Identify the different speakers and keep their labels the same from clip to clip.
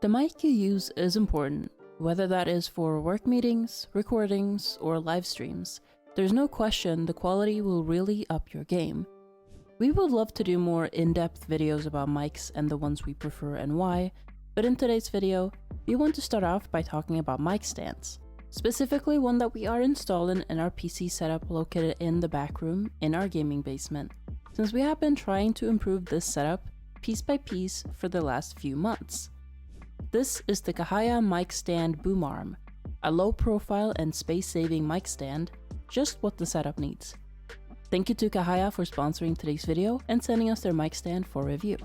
Speaker 1: The mic you use is important, whether that is for work meetings, recordings, or live streams. There's no question the quality will really up your game. We would love to do more in-depth videos about mics and the ones we prefer and why, but in today's video, we want to start off by talking about mic stands. Specifically one that we are installing in our PC setup located in the back room in our gaming basement, since we have been trying to improve this setup piece by piece for the last few months. This is the CAHAYA mic stand boom arm, a low profile and space-saving mic stand, just what the setup needs. Thank you to CAHAYA for sponsoring today's video and sending us their mic stand for review.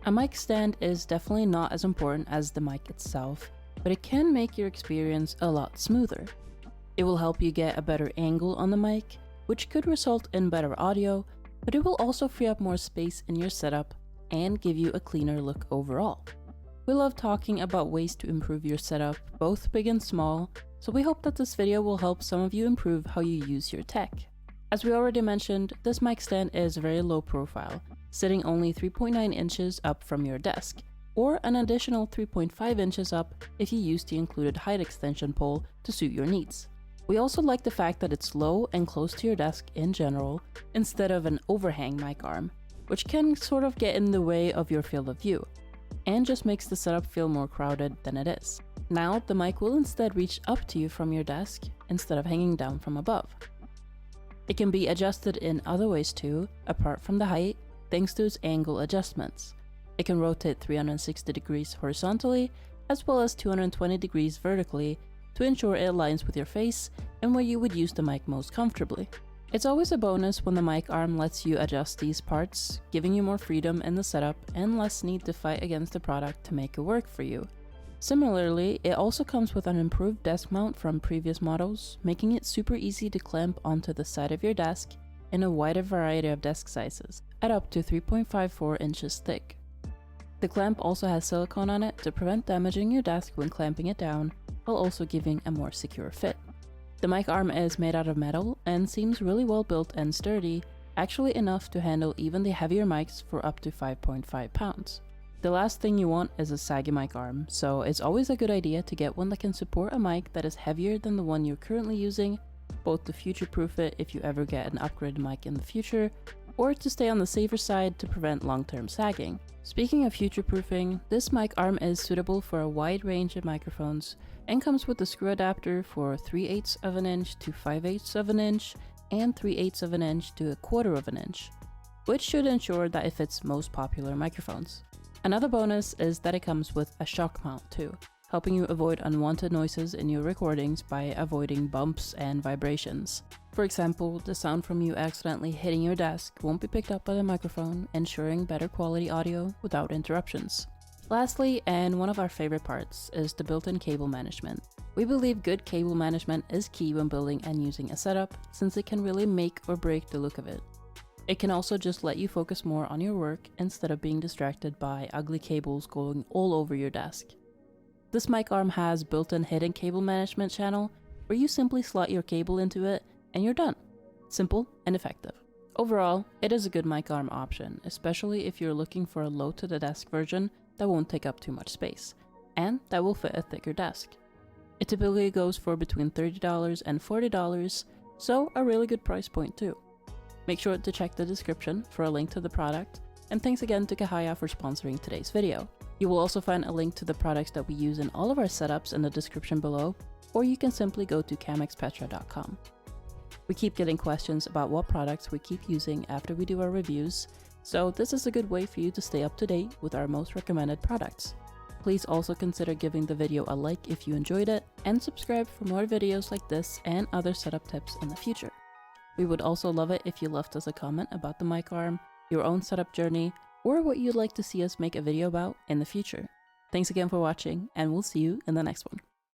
Speaker 1: A mic stand is definitely not as important as the mic itself, but it can make your experience a lot smoother. It will help you get a better angle on the mic, which could result in better audio, but it will also free up more space in your setup and give you a cleaner look overall. We love talking about ways to improve your setup, both big and small, so we hope that this video will help some of you improve how you use your tech. As we already mentioned, this mic stand is very low profile, sitting only 3.9 inches up from your desk, or an additional 3.5 inches up if you use the included height extension pole to suit your needs. We also like the fact that it's low and close to your desk in general, instead of an overhang mic arm, which can sort of get in the way of your field of view, and just makes the setup feel more crowded than it is. Now, the mic will instead reach up to you from your desk, instead of hanging down from above. It can be adjusted in other ways too, apart from the height, thanks to its angle adjustments. It can rotate 360 degrees horizontally, as well as 220 degrees vertically, to ensure it aligns with your face and where you would use the mic most comfortably. It's always a bonus when the mic arm lets you adjust these parts, giving you more freedom in the setup and less need to fight against the product to make it work for you. Similarly, it also comes with an improved desk mount from previous models, making it super easy to clamp onto the side of your desk in a wider variety of desk sizes, at up to 3.54 inches thick. The clamp also has silicone on it to prevent damaging your desk when clamping it down, while also giving a more secure fit. The mic arm is made out of metal and seems really well built and sturdy, actually enough to handle even the heavier mics for up to 5.5 pounds. The last thing you want is a saggy mic arm, so it's always a good idea to get one that can support a mic that is heavier than the one you're currently using, both to future-proof it if you ever get an upgraded mic in the future, or to stay on the safer side to prevent long-term sagging. Speaking of future-proofing, this mic arm is suitable for a wide range of microphones and comes with a screw adapter for 3/8 of an inch to 5/8 of an inch and 3/8 of an inch to 1/4 of an inch, which should ensure that it fits most popular microphones. Another bonus is that it comes with a shock mount too, helping you avoid unwanted noises in your recordings by avoiding bumps and vibrations. For example, the sound from you accidentally hitting your desk won't be picked up by the microphone, ensuring better quality audio without interruptions. Lastly, and one of our favorite parts, is the built-in cable management. We believe good cable management is key when building and using a setup, since it can really make or break the look of it. It can also just let you focus more on your work instead of being distracted by ugly cables going all over your desk. This mic arm has built-in hidden cable management channel, where you simply slot your cable into it and you're done. Simple and effective. Overall, it is a good mic arm option, especially if you're looking for a low-to-the-desk version that won't take up too much space, and that will fit a thicker desk. It typically goes for between $30 and $40, so a really good price point too. Make sure to check the description for a link to the product, and thanks again to CAHAYA for sponsoring today's video. You will also find a link to the products that we use in all of our setups in the description below, or you can simply go to CamXPetra.com. We keep getting questions about what products we keep using after we do our reviews, so this is a good way for you to stay up to date with our most recommended products. Please also consider giving the video a like if you enjoyed it, and subscribe for more videos like this and other setup tips in the future. We would also love it if you left us a comment about the mic arm, your own setup journey, or what you'd like to see us make a video about in the future. Thanks again for watching, and we'll see you in the next one.